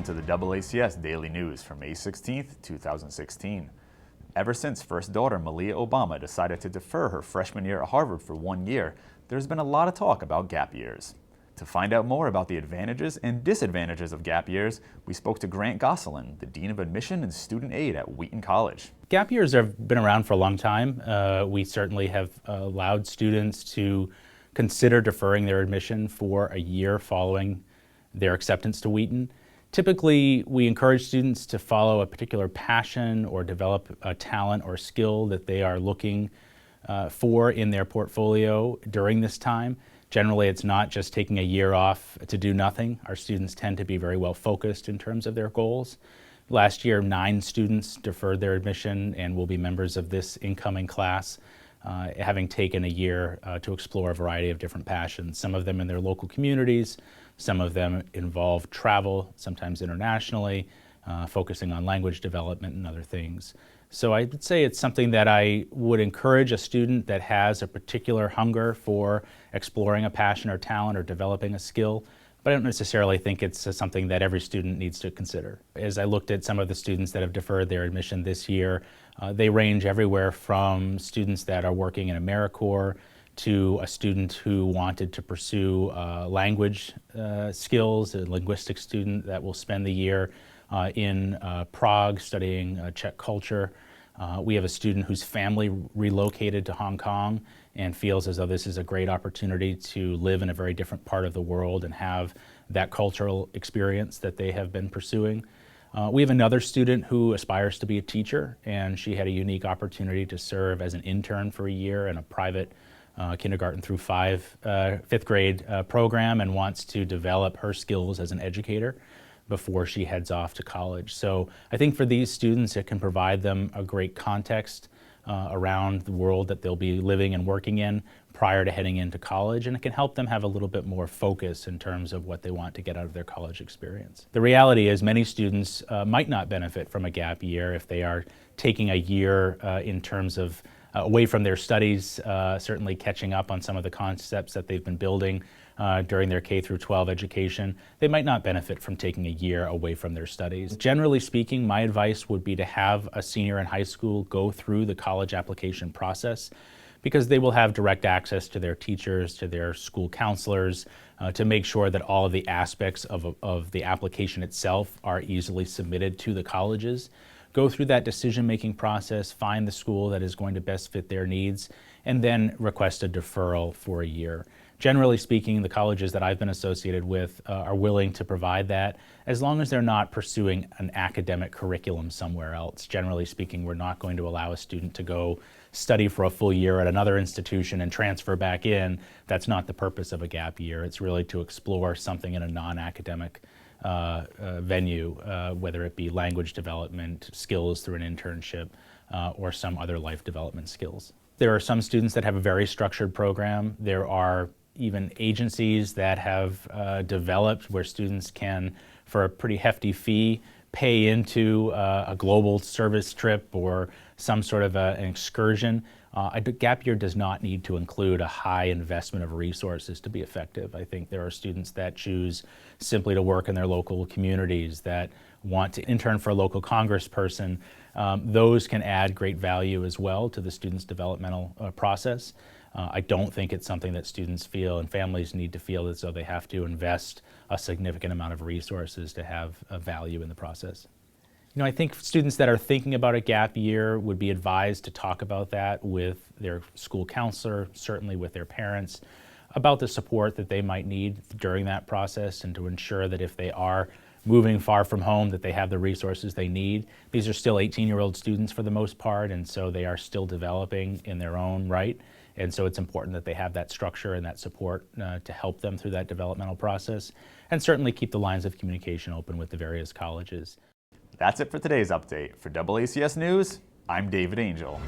to the DoubleACS Daily News for May 16th, 2016. Ever since First Daughter Malia Obama decided to defer her freshman year at Harvard for 1 year, there's been a lot of talk about gap years. To find out more about the advantages and disadvantages of gap years, we spoke to Grant Gosselin, the Dean of Admission and Student Aid at Wheaton College. Gap years have been around for a long time. We certainly have allowed students to consider deferring their admission for a year following their acceptance to Wheaton. Typically, we encourage students to follow a particular passion or develop a talent or skill that they are looking for in their portfolio during this time. Generally, it's not just taking a year off to do nothing. Our students tend to be very well focused in terms of their goals. Last year, 9 students deferred their admission and will be members of this incoming class, having taken a year to explore a variety of different passions, some of them in their local communities, some of them involve travel, sometimes internationally, focusing on language development and other things. So I would say it's something that I would encourage a student that has a particular hunger for exploring a passion or talent or developing a skill, but I don't necessarily think it's something that every student needs to consider. As I looked at some of the students that have deferred their admission this year, they range everywhere from students that are working in AmeriCorps to a student who wanted to pursue language skills, a linguistics student that will spend the year in Prague studying Czech culture. We have a student whose family relocated to Hong Kong and feels as though this is a great opportunity to live in a very different part of the world and have that cultural experience that they have been pursuing. We have another student who aspires to be a teacher, and she had a unique opportunity to serve as an intern for a year in a private kindergarten through fifth grade program and wants to develop her skills as an educator before she heads off to college. So I think for these students, it can provide them a great context around the world that they'll be living and working in prior to heading into college, and it can help them have a little bit more focus in terms of what they want to get out of their college experience. The reality is many students might not benefit from a gap year if they are taking a year in terms of away from their studies, certainly catching up on some of the concepts that they've been building during their K through 12 education. They might not benefit from taking a year away from their studies. Generally speaking, my advice would be to have a senior in high school go through the college application process, because they will have direct access to their teachers, to their school counselors, to make sure that all of the aspects of the application itself are easily submitted to the colleges. Go through that decision-making process, find the school that is going to best fit their needs, and then request a deferral for a year. Generally speaking, the colleges that I've been associated with are willing to provide that as long as they're not pursuing an academic curriculum somewhere else. Generally speaking, we're not going to allow a student to go study for a full year at another institution and transfer back in. That's not the purpose of a gap year. It's really to explore something in a non-academic venue, whether it be language development, skills through an internship, or some other life development skills. There are some students that have a very structured program. There are even agencies that have developed where students can, for a pretty hefty fee, pay into a global service trip or some sort of an excursion. A gap year does not need to include a high investment of resources to be effective. I think there are students that choose simply to work in their local communities, that want to intern for a local congressperson. Those can add great value as well to the student's developmental process. I don't think it's something that students feel and families need to feel as though they have to invest a significant amount of resources to have a value in the process. You know, I think students that are thinking about a gap year would be advised to talk about that with their school counselor, certainly with their parents, about the support that they might need during that process, and to ensure that if they are moving far from home, that they have the resources they need. These are still 18-year-old students for the most part, and so they are still developing in their own right. And so it's important that they have that structure and that support to help them through that developmental process, and certainly keep the lines of communication open with the various colleges. That's it for today's update. For DoubleACS News, I'm David Angel.